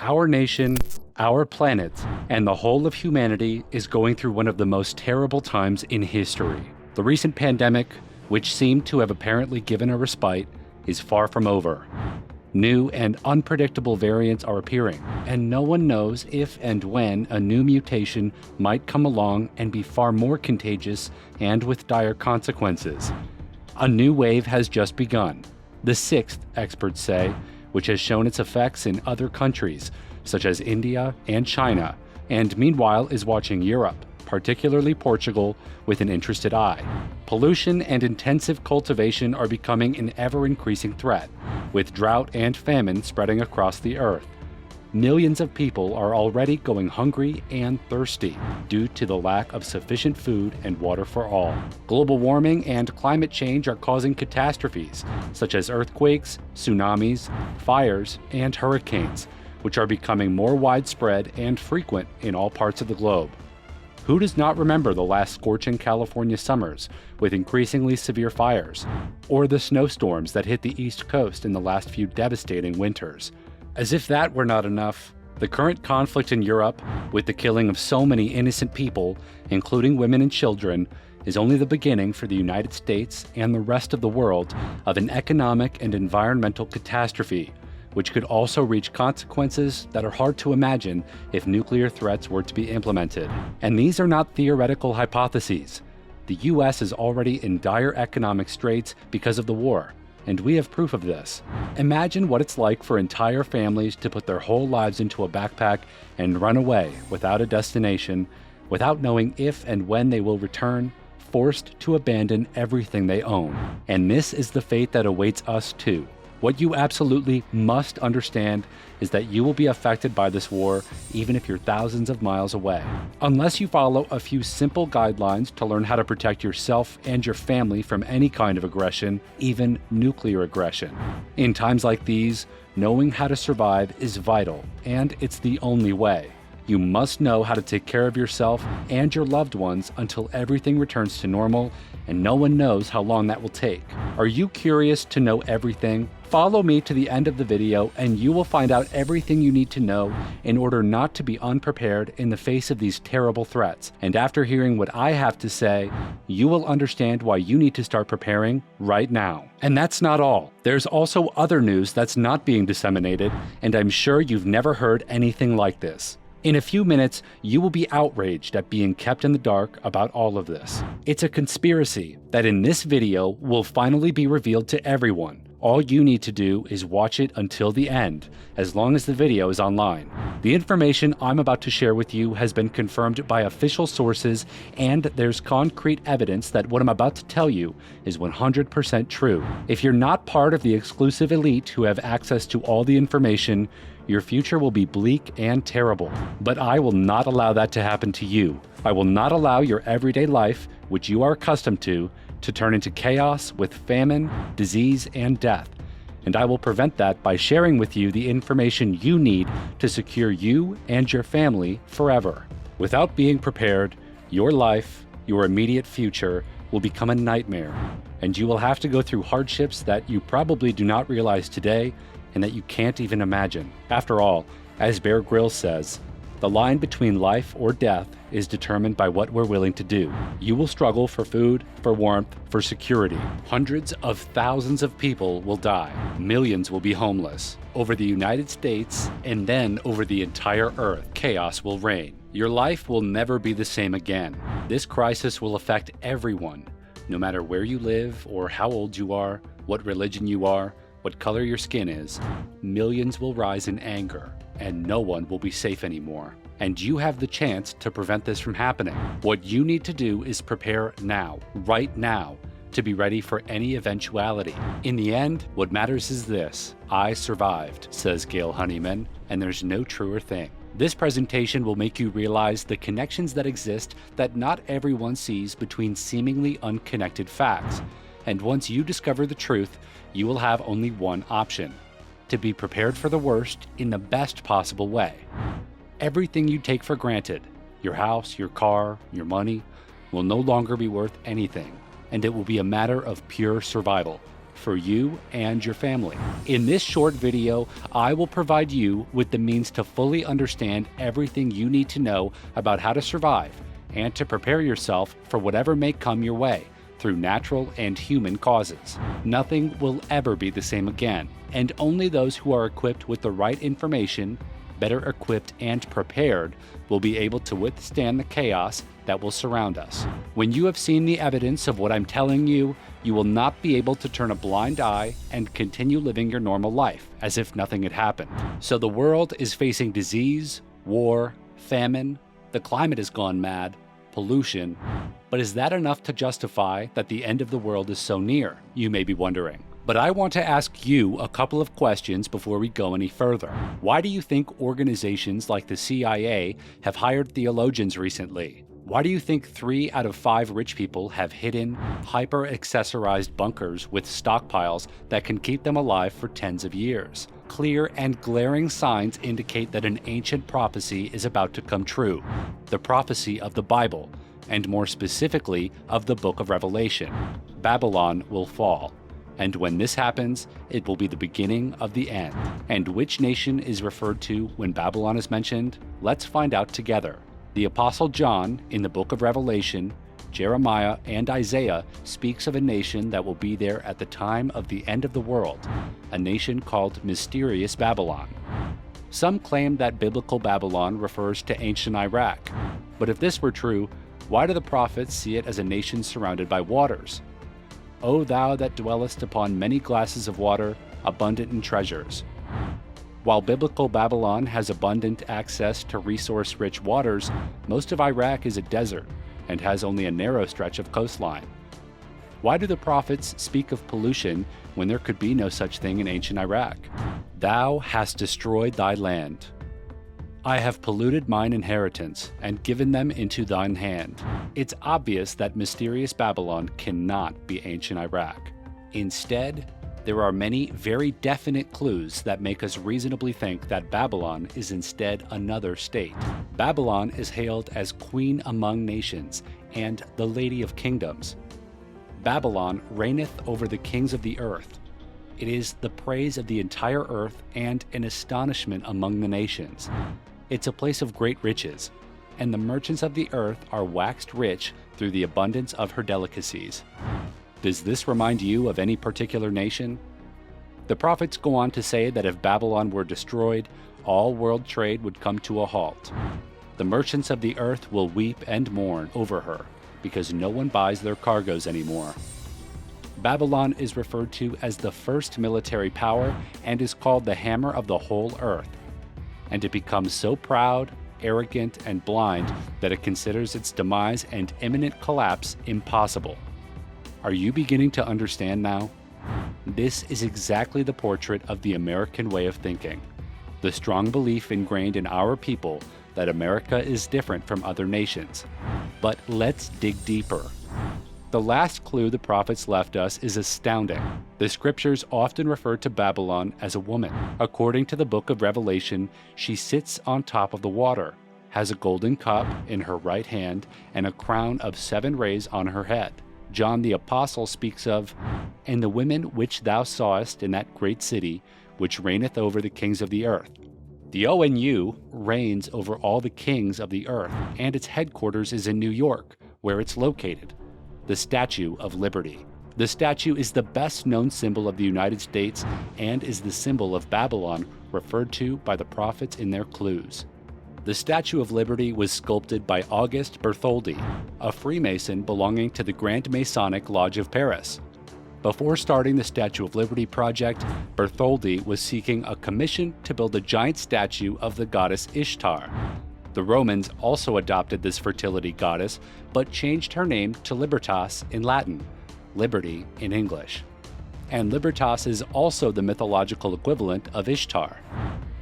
Our nation, our planet, and the whole of humanity is going through one of the most terrible times in history. The recent pandemic, which seemed to have apparently given a respite, is far from over. New and unpredictable variants are appearing, and no one knows if and when a new mutation might come along and be far more contagious and with dire consequences. A new wave has just begun, the sixth, experts say, which has shown its effects in other countries, such as India and China, and meanwhile is watching Europe, particularly Portugal, with an interested eye. Pollution and intensive cultivation are becoming an ever-increasing threat, with drought and famine spreading across the earth. Millions of people are already going hungry and thirsty due to the lack of sufficient food and water for all. Global warming and climate change are causing catastrophes, such as earthquakes, tsunamis, fires, and hurricanes, which are becoming more widespread and frequent in all parts of the globe. Who does not remember the last scorching California summers with increasingly severe fires, or the snowstorms that hit the East Coast in the last few devastating winters? As if that were not enough, the current conflict in Europe, with the killing of so many innocent people, including women and children, is only the beginning for the United States and the rest of the world of an economic and environmental catastrophe, which could also reach consequences that are hard to imagine if nuclear threats were to be implemented. And these are not theoretical hypotheses. The US is already in dire economic straits because of the war, and we have proof of this. Imagine what it's like for entire families to put their whole lives into a backpack and run away without a destination, without knowing if and when they will return, forced to abandon everything they own. And this is the fate that awaits us too. What you absolutely must understand is that you will be affected by this war even if you're thousands of miles away. Unless you follow a few simple guidelines to learn how to protect yourself and your family from any kind of aggression, even nuclear aggression. In times like these, knowing how to survive is vital, and it's the only way. You must know how to take care of yourself and your loved ones until everything returns to normal, and no one knows how long that will take. Are you curious to know everything? Follow me to the end of the video and you will find out everything you need to know in order not to be unprepared in the face of these terrible threats. And after hearing what I have to say, you will understand why you need to start preparing right now. And that's not all. There's also other news that's not being disseminated, and I'm sure you've never heard anything like this. In a few minutes, you will be outraged at being kept in the dark about all of this. It's a conspiracy that in this video will finally be revealed to everyone. All you need to do is watch it until the end, as long as the video is online. The information I'm about to share with you has been confirmed by official sources, and there's concrete evidence that what I'm about to tell you is 100% true. If you're not part of the exclusive elite who have access to all the information, your future will be bleak and terrible. But I will not allow that to happen to you. I will not allow your everyday life, which you are accustomed to turn into chaos with famine, disease, and death. And I will prevent that by sharing with you the information you need to secure you and your family forever. Without being prepared, your life, your immediate future, will become a nightmare, and you will have to go through hardships that you probably do not realize today and that you can't even imagine. After all, as Grylls says, the line between life or death is determined by what we're willing to do. You will struggle for food, for warmth, for security. Hundreds of thousands of people will die. Millions will be homeless. Over the United States, and then over the entire earth, chaos will reign. Your life will never be the same again. This crisis will affect everyone, no matter where you live or how old you are, what religion you are, what color your skin is. Millions will rise in anger, and no one will be safe anymore. And you have the chance to prevent this from happening. What you need to do is prepare now, right now, to be ready for any eventuality. In the end, what matters is this: I survived, says Gail Honeyman, and there's no truer thing. This presentation will make you realize the connections that exist that not everyone sees between seemingly unconnected facts. And once you discover the truth, you will have only one option: to be prepared for the worst in the best possible way. Everything you take for granted, your house, your car, your money, will no longer be worth anything, and it will be a matter of pure survival. for you and your family. In this short video, I will provide you with the means to fully understand everything you need to know about how to survive and to prepare yourself for whatever may come your way through natural and human causes. Nothing will ever be the same again, and only those who are equipped with the right information, better equipped and prepared, will be able to withstand the chaos that will surround us. When you have seen the evidence of what I'm telling you, you will not be able to turn a blind eye and continue living your normal life as if nothing had happened. So the world is facing disease, war, famine, the climate has gone mad, pollution. But is that enough to justify that the end of the world is so near, you may be wondering? But I want to ask you a couple of questions before we go any further. Why do you think organizations like the CIA have hired theologians recently? Why do you think 3 out of 5 rich people have hidden, hyper-accessorized bunkers with stockpiles that can keep them alive for tens of years? Clear and glaring signs indicate that an ancient prophecy is about to come true, the prophecy of the Bible, and more specifically of the book of Revelation. Babylon will fall. And when this happens, it will be the beginning of the end. And which nation is referred to when Babylon is mentioned? Let's find out together. The Apostle John, in the book of Revelation, Jeremiah, and Isaiah speaks of a nation that will be there at the time of the end of the world, a nation called Mysterious Babylon. Some claim that biblical Babylon refers to ancient Iraq, but if this were true, why do the prophets see it as a nation surrounded by waters? O thou that dwellest upon many glasses of water, abundant in treasures. While biblical Babylon has abundant access to resource-rich waters, most of Iraq is a desert and has only a narrow stretch of coastline. Why do the prophets speak of pollution when there could be no such thing in ancient Iraq? Thou hast destroyed thy land. I have polluted mine inheritance and given them into thine hand. It's obvious that Mysterious Babylon cannot be ancient Iraq. Instead, there are many very definite clues that make us reasonably think that Babylon is instead another state. Babylon is hailed as Queen among nations and the Lady of Kingdoms. Babylon reigneth over the kings of the earth. It is the praise of the entire earth and an astonishment among the nations. It's a place of great riches, and the merchants of the earth are waxed rich through the abundance of her delicacies. Does this remind you of any particular nation? The prophets go on to say that if Babylon were destroyed, all world trade would come to a halt. The merchants of the earth will weep and mourn over her, because no one buys their cargoes anymore. Babylon is referred to as the first military power and is called the hammer of the whole earth. And it becomes so proud, arrogant, and blind that it considers its demise and imminent collapse impossible. Are you beginning to understand now? This is exactly the portrait of the American way of thinking. The strong belief ingrained in our people that America is different from other nations. But let's dig deeper. The last clue the prophets left us is astounding. The scriptures often refer to Babylon as a woman. According to the book of Revelation, she sits on top of the water, has a golden cup in her right hand, and a crown of 7 rays on her head. John the Apostle speaks of, "And the women which thou sawest in that great city, which reigneth over the kings of the earth." The ONU reigns over all the kings of the earth, and its headquarters is in New York, where it's located. The Statue of Liberty. The statue is the best known symbol of the United States and is the symbol of Babylon referred to by the prophets in their clues. The Statue of Liberty was sculpted by Auguste Bertholdi, a Freemason belonging to the Grand Masonic Lodge of Paris. Before starting the Statue of Liberty project, Bertholdi was seeking a commission to build a giant statue of the goddess Ishtar. The Romans also adopted this fertility goddess, but changed her name to Libertas in Latin, liberty in English. And Libertas is also the mythological equivalent of Ishtar.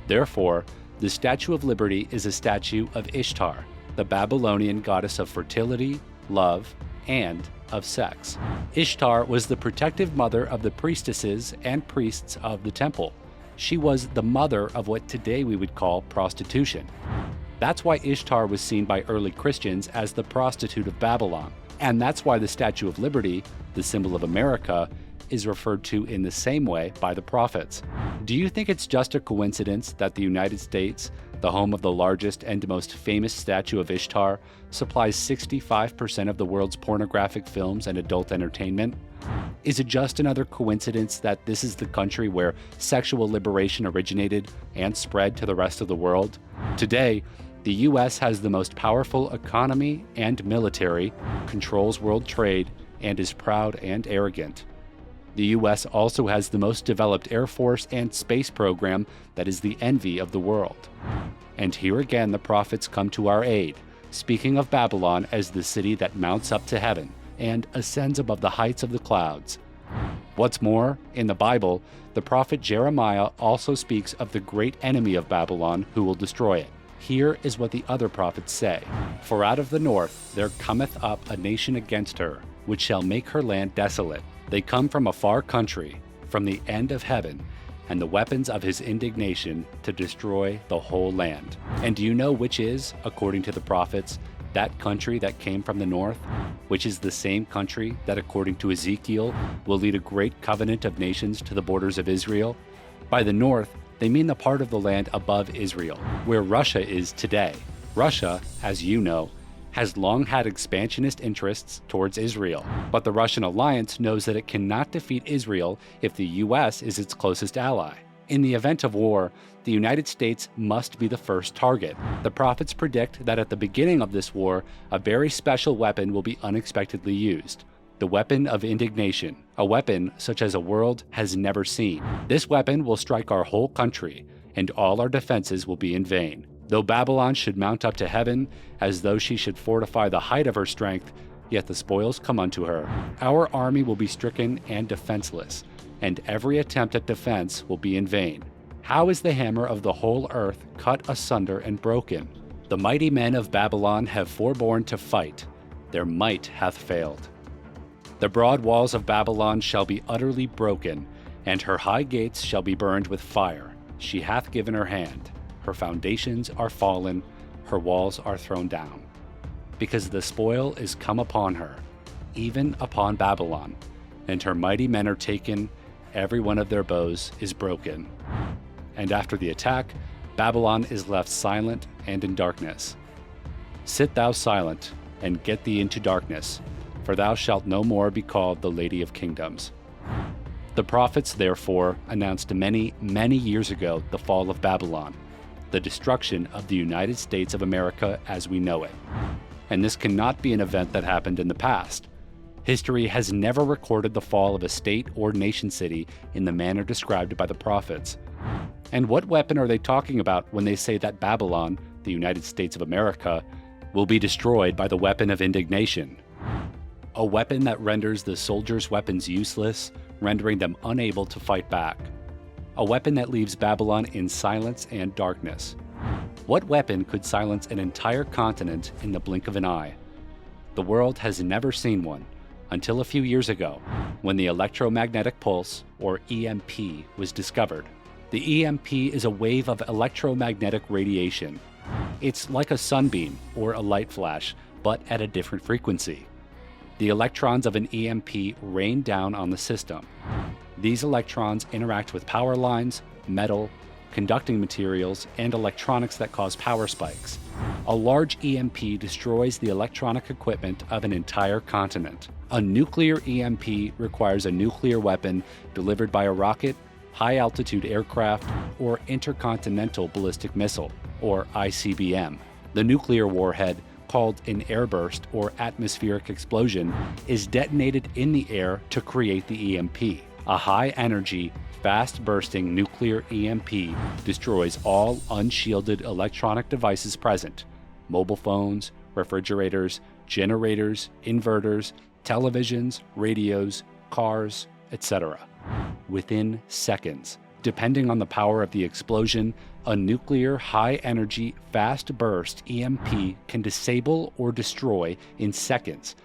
Therefore, the Statue of Liberty is a statue of Ishtar, the Babylonian goddess of fertility, love, and of sex. Ishtar was the protective mother of the priestesses and priests of the temple. She was the mother of what today we would call prostitution. That's why Ishtar was seen by early Christians as the prostitute of Babylon. And that's why the Statue of Liberty, the symbol of America, is referred to in the same way by the prophets. Do you think it's just a coincidence that the United States, the home of the largest and most famous statue of Ishtar, supplies 65% of the world's pornographic films and adult entertainment? Is it just another coincidence that this is the country where sexual liberation originated and spread to the rest of the world? Today, the U.S. has the most powerful economy and military, controls world trade, and is proud and arrogant. The U.S. also has the most developed Air Force and space program that is the envy of the world. And here again the prophets come to our aid, speaking of Babylon as the city that mounts up to heaven and ascends above the heights of the clouds. What's more, in the Bible, the prophet Jeremiah also speaks of the great enemy of Babylon who will destroy it. Here is what the other prophets say. For out of the north there cometh up a nation against her, which shall make her land desolate. They come from a far country, from the end of heaven, and the weapons of his indignation to destroy the whole land. And do you know which is, according to the prophets, that country that came from the north, which is the same country that, according to Ezekiel, will lead a great covenant of nations to the borders of Israel? By the north, they mean the part of the land above Israel, where Russia is today. Russia, as you know, has long had expansionist interests towards Israel, but the Russian alliance knows that it cannot defeat Israel if the U.S. is its closest ally. In the event of war, the United States must be the first target. The prophets predict that at the beginning of this war, a very special weapon will be unexpectedly used. The weapon of indignation, a weapon such as a world has never seen. This weapon will strike our whole country, and all our defenses will be in vain. Though Babylon should mount up to heaven, as though she should fortify the height of her strength, yet the spoils come unto her. Our army will be stricken and defenseless, and every attempt at defense will be in vain. How is the hammer of the whole earth cut asunder and broken? The mighty men of Babylon have forborne to fight, their might hath failed. The broad walls of Babylon shall be utterly broken, and her high gates shall be burned with fire. She hath given her hand. Her foundations are fallen, her walls are thrown down. Because the spoil is come upon her, even upon Babylon, and her mighty men are taken, every one of their bows is broken. And after the attack, Babylon is left silent and in darkness. Sit thou silent, and get thee into darkness, for thou shalt no more be called the Lady of Kingdoms. The prophets, therefore, announced many, many years ago the fall of Babylon, the destruction of the United States of America as we know it. And this cannot be an event that happened in the past. History has never recorded the fall of a state or nation city in the manner described by the prophets. And what weapon are they talking about when they say that Babylon, the United States of America, will be destroyed by the weapon of indignation? A weapon that renders the soldiers' weapons useless, rendering them unable to fight back. A weapon that leaves Babylon in silence and darkness. What weapon could silence an entire continent in the blink of an eye? The world has never seen one, until a few years ago, when the electromagnetic pulse, or EMP, was discovered. The EMP is a wave of electromagnetic radiation. It's like a sunbeam or a light flash, but at a different frequency. The electrons of an EMP rain down on the system. These electrons interact with power lines, metal, conducting materials, and electronics that cause power spikes. A large EMP destroys the electronic equipment of an entire continent. A nuclear EMP requires a nuclear weapon delivered by a rocket, high-altitude aircraft, or intercontinental ballistic missile, or ICBM. The nuclear warhead, called an airburst or atmospheric explosion, is detonated in the air to create the EMP. A high-energy, fast-bursting nuclear EMP destroys all unshielded electronic devices present: mobile phones, refrigerators, generators, inverters, televisions, radios, cars, etc. Within seconds. Depending on the power of the explosion, a nuclear high-energy, fast-burst EMP can disable or destroy in seconds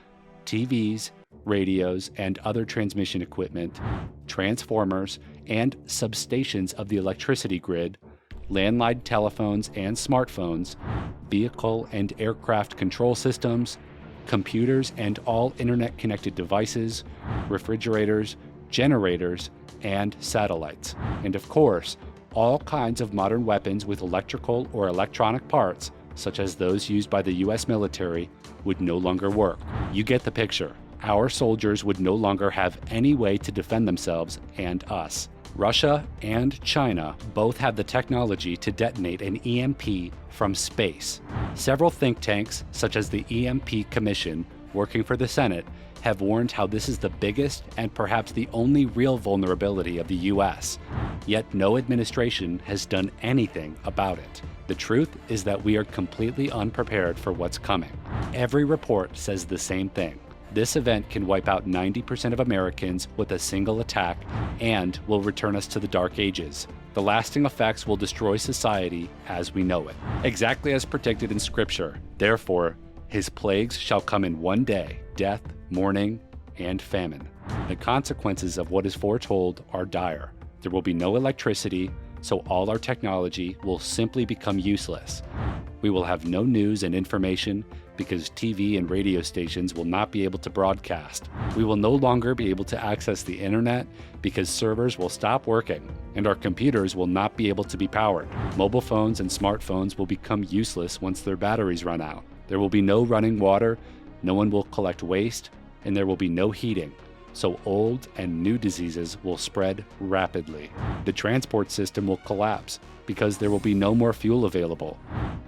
TVs, radios, and other transmission equipment, transformers, and substations of the electricity grid, landline telephones and smartphones, vehicle and aircraft control systems, computers and all internet-connected devices, refrigerators, generators, and satellites. And of course, all kinds of modern weapons with electrical or electronic parts, such as those used by the US military, would no longer work. You get the picture. Our soldiers would no longer have any way to defend themselves and us. Russia and China both have the technology to detonate an EMP from space. Several think tanks, such as the EMP Commission, working for the Senate, have warned how this is the biggest and perhaps the only real vulnerability of the US. Yet no administration has done anything about it. The truth is that we are completely unprepared for what's coming. Every report says the same thing. This event can wipe out 90% of Americans with a single attack and will return us to the Dark Ages. The lasting effects will destroy society as we know it, exactly as predicted in Scripture. Therefore, his plagues shall come in one day: death, mourning, and famine. The consequences of what is foretold are dire. There will be no electricity, so all our technology will simply become useless. We will have no news and information because TV and radio stations will not be able to broadcast. We will no longer be able to access the internet because servers will stop working, and our computers will not be able to be powered. Mobile phones and smartphones will become useless once their batteries run out. There will be no running water, no one will collect waste, and there will be no heating. So old and new diseases will spread rapidly. The transport system will collapse because there will be no more fuel available,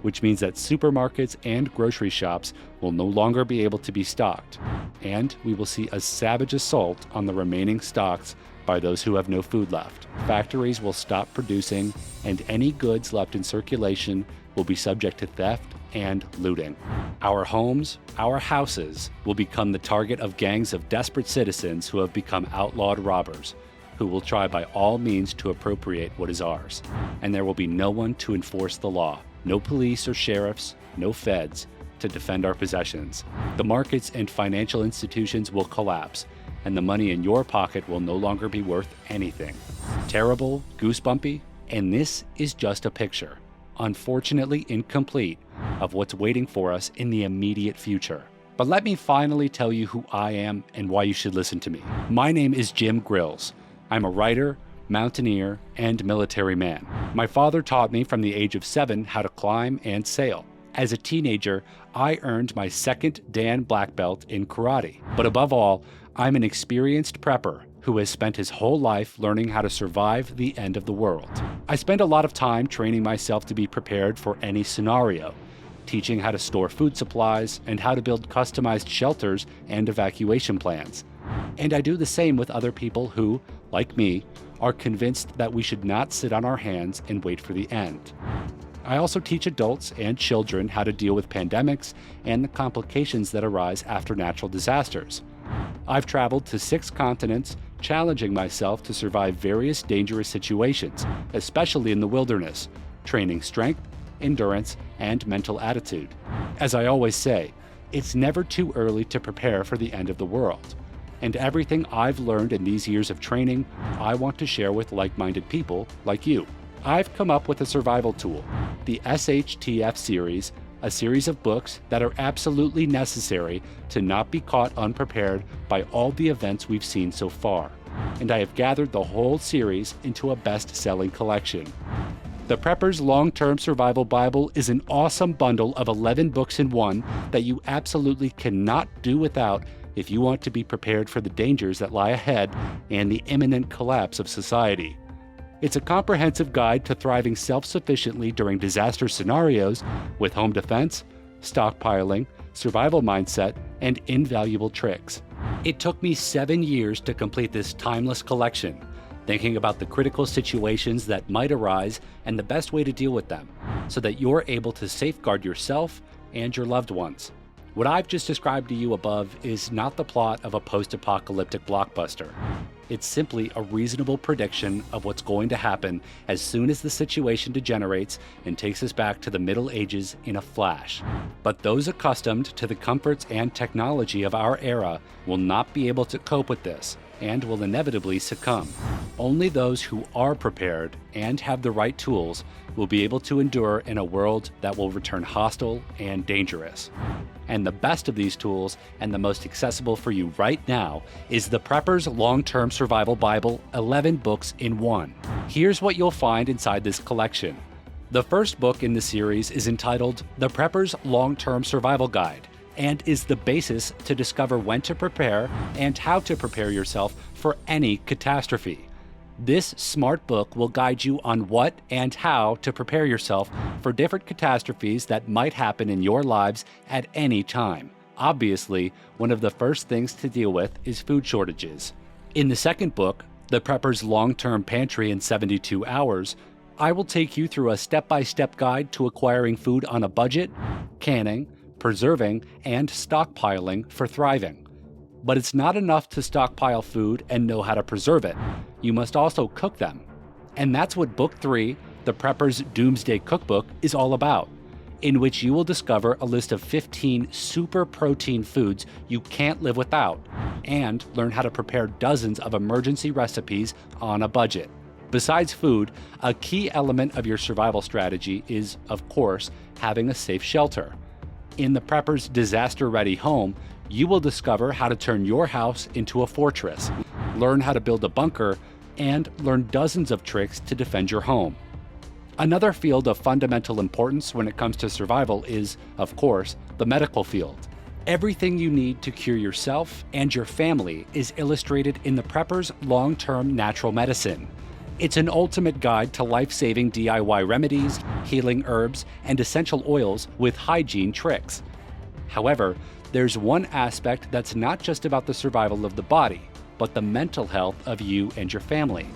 which means that supermarkets and grocery shops will no longer be able to be stocked. And we will see a savage assault on the remaining stocks by those who have no food left. Factories will stop producing, and any goods left in circulation will be subject to theft and looting. Our homes, our houses, will become the target of gangs of desperate citizens who have become outlawed robbers, who will try by all means to appropriate what is ours. And there will be no one to enforce the law, no police or sheriffs, no feds, to defend our possessions. The markets and financial institutions will collapse, and the money in your pocket will no longer be worth anything. Terrible, goosebumpy, and this is just a picture, unfortunately incomplete, of what's waiting for us in the immediate future. But let me finally tell you who I am and why you should listen to me. My name is Jim Grylls. I'm a writer, mountaineer, and military man. My father taught me from the age of 7 how to climb and sail. As a teenager, I earned my second Dan Black Belt in karate. But above all, I'm an experienced prepper who has spent his whole life learning how to survive the end of the world. I spend a lot of time training myself to be prepared for any scenario, teaching how to store food supplies and how to build customized shelters and evacuation plans. And I do the same with other people who, like me, are convinced that we should not sit on our hands and wait for the end. I also teach adults and children how to deal with pandemics and the complications that arise after natural disasters. I've traveled to 6 continents, challenging myself to survive various dangerous situations, especially in the wilderness, training strength, endurance, and mental attitude. As I always say, it's never too early to prepare for the end of the world. And everything I've learned in these years of training, I want to share with like-minded people like you. I've come up with a survival tool, the SHTF series, a series of books that are absolutely necessary to not be caught unprepared by all the events we've seen so far. And I have gathered the whole series into a best-selling collection. The Prepper's Long-Term Survival Bible is an awesome bundle of 11 books in one that you absolutely cannot do without if you want to be prepared for the dangers that lie ahead and the imminent collapse of society. It's a comprehensive guide to thriving self-sufficiently during disaster scenarios with home defense, stockpiling, survival mindset, and invaluable tricks. It took me 7 years to complete this timeless collection, thinking about the critical situations that might arise and the best way to deal with them, so that you're able to safeguard yourself and your loved ones. What I've just described to you above is not the plot of a post-apocalyptic blockbuster. It's simply a reasonable prediction of what's going to happen as soon as the situation degenerates and takes us back to the Middle Ages in a flash. But those accustomed to the comforts and technology of our era will not be able to cope with this, and will inevitably succumb. Only those who are prepared and have the right tools will be able to endure in a world that will return hostile and dangerous. And the best of these tools, and the most accessible for you right now, is the Prepper's Long-Term Survival Bible, 11 books in one. Here's what you'll find inside this collection. The first book in the series is entitled The Prepper's Long-Term Survival Guide, and is the basis to discover when to prepare and how to prepare yourself for any catastrophe. This smart book will guide you on what and how to prepare yourself for different catastrophes that might happen in your lives at any time. Obviously, one of the first things to deal with is food shortages. In the second book, The Prepper's Long-Term Pantry in 72 Hours, I will take you through a step-by-step guide to acquiring food on a budget, canning, preserving, and stockpiling for thriving. But it's not enough to stockpile food and know how to preserve it. You must also cook them. And that's what Book 3, The Prepper's Doomsday Cookbook, is all about, in which you will discover a list of 15 super protein foods you can't live without, and learn how to prepare dozens of emergency recipes on a budget. Besides food, a key element of your survival strategy is, of course, having a safe shelter. In the Prepper's Disaster-Ready Home, you will discover how to turn your house into a fortress, learn how to build a bunker, and learn dozens of tricks to defend your home. Another field of fundamental importance when it comes to survival is, of course, the medical field. Everything you need to cure yourself and your family is illustrated in the Prepper's Long-Term Natural Medicine. It's an ultimate guide to life-saving DIY remedies, healing herbs, and essential oils with hygiene tricks. However, there's one aspect that's not just about the survival of the body, but the mental health of you and your family.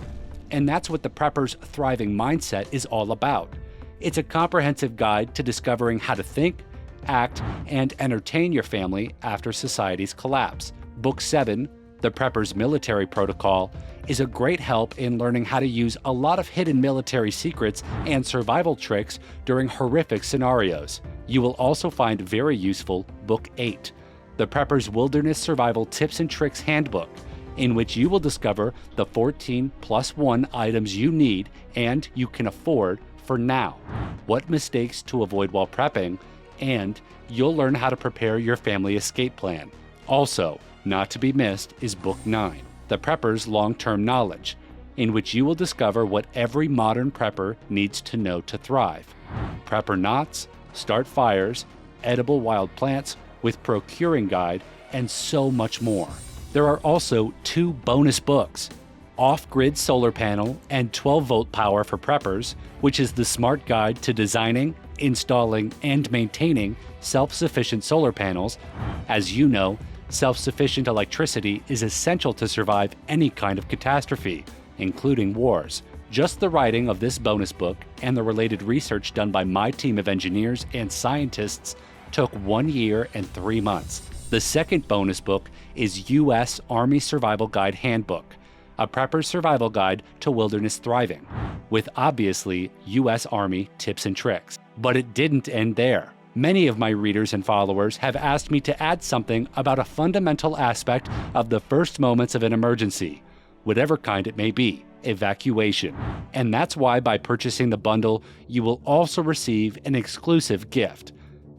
And that's what the Prepper's Thriving Mindset is all about. It's a comprehensive guide to discovering how to think, act, and entertain your family after society's collapse. Book 7, The Prepper's Military Protocol, is a great help in learning how to use a lot of hidden military secrets and survival tricks during horrific scenarios. You will also find very useful Book 8, The Prepper's Wilderness Survival Tips and Tricks Handbook, in which you will discover the 14+1 items you need and you can afford for now, what mistakes to avoid while prepping, and you'll learn how to prepare your family escape plan. Also, not to be missed is Book 9, The Prepper's Long-Term Knowledge, in which you will discover what every modern prepper needs to know to thrive. Prepper knots, start fires, edible wild plants with procuring guide, and so much more. There are also 2 bonus books, Off-Grid Solar Panel and 12-Volt Power for Preppers, which is the smart guide to designing, installing, and maintaining self-sufficient solar panels. As you know, self-sufficient electricity is essential to survive any kind of catastrophe, including wars. Just the writing of this bonus book and the related research done by my team of engineers and scientists took 1 year and 3 months. The second bonus book is U.S. Army Survival Guide Handbook, a prepper's survival guide to wilderness thriving, with obviously U.S. Army tips and tricks. But it didn't end there. Many of my readers and followers have asked me to add something about a fundamental aspect of the first moments of an emergency, whatever kind it may be, evacuation. And that's why by purchasing the bundle, you will also receive an exclusive gift,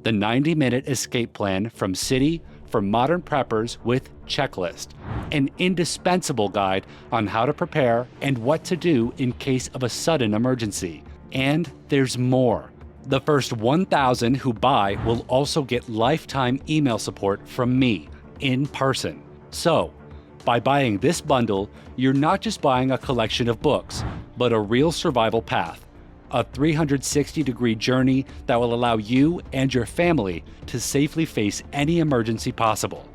the 90-minute escape plan from City for modern preppers with checklist, an indispensable guide on how to prepare and what to do in case of a sudden emergency. And there's more. The first 1,000 who buy will also get lifetime email support from me in person. So, by buying this bundle, you're not just buying a collection of books, but a real survival path, a 360-degree journey that will allow you and your family to safely face any emergency possible.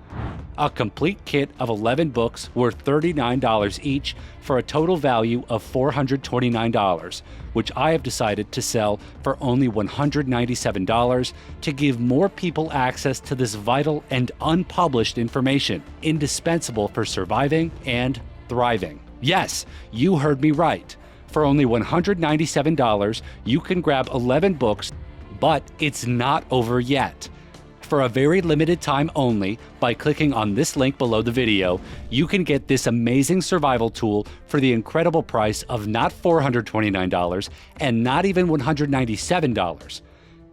A complete kit of 11 books worth $39 each for a total value of $429, which I have decided to sell for only $197 to give more people access to this vital and unpublished information, indispensable for surviving and thriving. Yes, you heard me right. For only $197, you can grab 11 books, but it's not over yet. For a very limited time only, by clicking on this link below the video, you can get this amazing survival tool for the incredible price of not $429 and not even $197.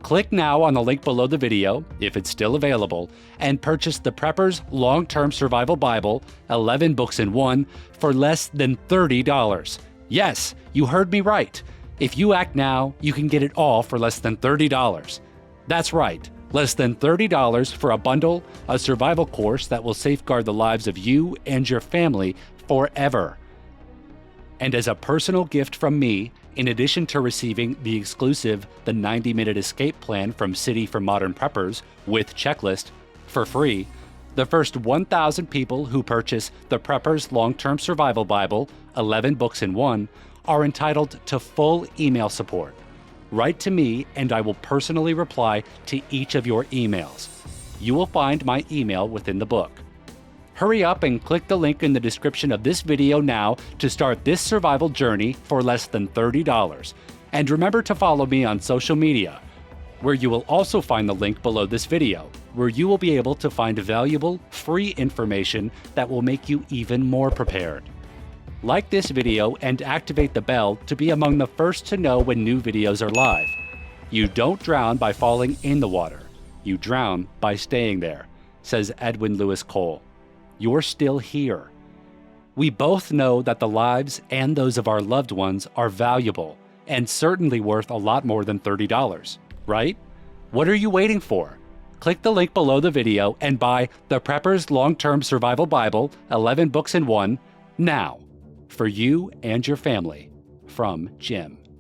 Click now on the link below the video, if it's still available, and purchase the Prepper's Long-Term Survival Bible, 11 books in one, for less than $30. Yes, you heard me right. If you act now, you can get it all for less than $30. That's right. Less than $30 for a bundle, a survival course that will safeguard the lives of you and your family forever. And as a personal gift from me, in addition to receiving the exclusive The 90-Minute Escape Plan from City for Modern Preppers with checklist for free, the first 1,000 people who purchase the Prepper's Long-Term Survival Bible, 11 books in one, are entitled to full email support. Write to me and I will personally reply to each of your emails. You will find my email within the book. Hurry up and click the link in the description of this video now to start this survival journey for less than $30. And remember to follow me on social media, where you will also find the link below this video, where you will be able to find valuable, free information that will make you even more prepared. Like this video and activate the bell to be among the first to know when new videos are live. You don't drown by falling in the water. You drown by staying there, says Edwin Lewis Cole. You're still here. We both know that the lives and those of our loved ones are valuable and certainly worth a lot more than $30, right? What are you waiting for? Click the link below the video and buy the Prepper's Long-Term Survival Bible, 11 books in one, now. For you and your family, from Jim.